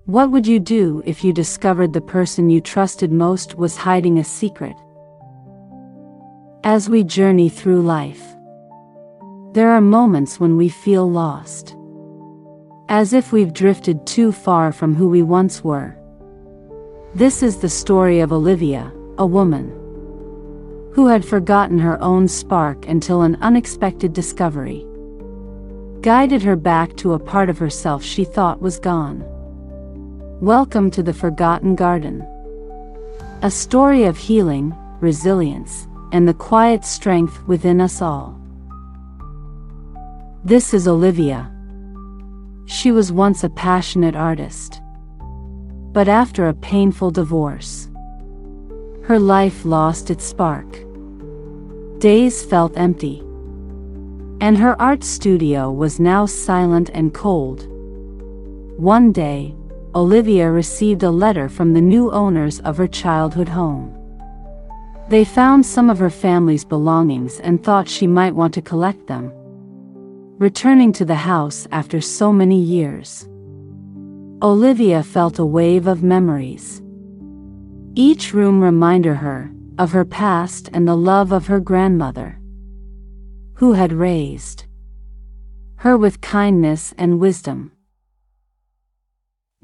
What would you do if you discovered the person you trusted most was hiding a secret? As we journey through life, there are moments when we feel lost, as if we've drifted too far from who we once were. This is the story of Olivia, a woman who had forgotten her own spark until an unexpected discovery guided her back to a part of herself she thought was gone. Welcome to the Forgotten Garden, a story of healing, resilience, and the quiet strength within us all. This is Olivia. She was once a passionate artist, but after a painful divorce, her life lost its spark. Days felt empty, and her art studio was now silent and cold. One day, Olivia received a letter from the new owners of her childhood home. They found some of her family's belongings and thought she might want to collect them. Returning to the house after so many years, Olivia felt a wave of memories. Each room reminded her of her past and the love of her grandmother, who had raised her with kindness and wisdom.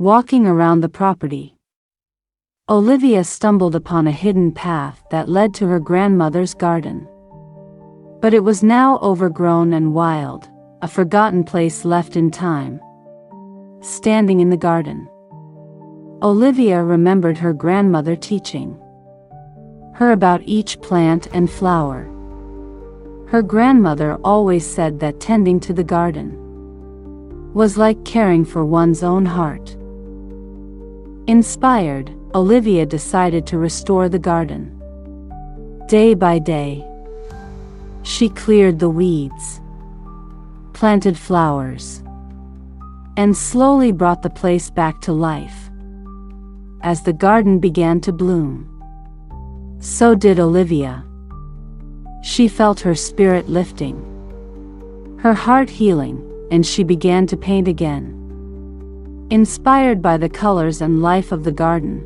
Walking around the property, Olivia stumbled upon a hidden path that led to her grandmother's garden. But it was now overgrown and wild, a forgotten place left in time. Standing in the garden, Olivia remembered her grandmother teaching her about each plant and flower. Her grandmother always said that tending to the garden was like caring for one's own heart. Inspired, Olivia decided to restore the garden. Day by day, she cleared the weeds, planted flowers, and slowly brought the place back to life. As the garden began to bloom, so did Olivia. She felt her spirit lifting, her heart healing, and she began to paint again. Inspired by the colors and life of the garden,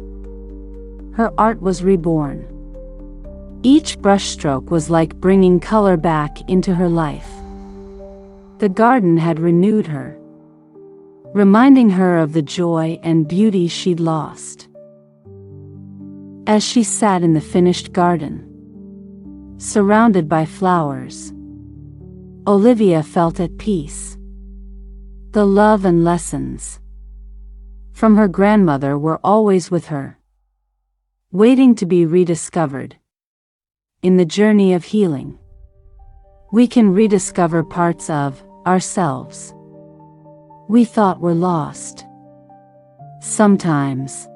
her art was reborn. Each brushstroke was like bringing color back into her life. The garden had renewed her, reminding her of the joy and beauty she'd lost. As she sat in the finished garden, surrounded by flowers, Olivia felt at peace. The love and lessons from her grandmother were always with her, waiting to be rediscovered. In the journey of healing, we can rediscover parts of ourselves we thought were lost. Sometimes,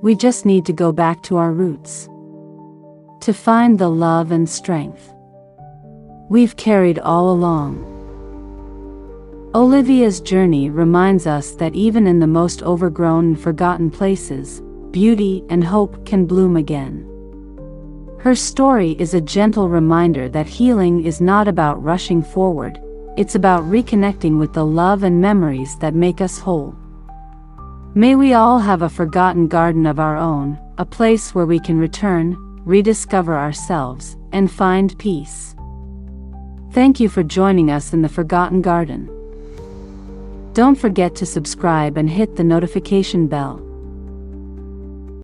we just need to go back to our roots to find the love and strength we've carried all along. Olivia's journey reminds us that even in the most overgrown and forgotten places, beauty and hope can bloom again. Her story is a gentle reminder that healing is not about rushing forward, it's about reconnecting with the love and memories that make us whole. May we all have a forgotten garden of our own, a place where we can return, rediscover ourselves, and find peace. Thank you for joining us in the Forgotten Garden. Don't forget to subscribe and hit the notification bell.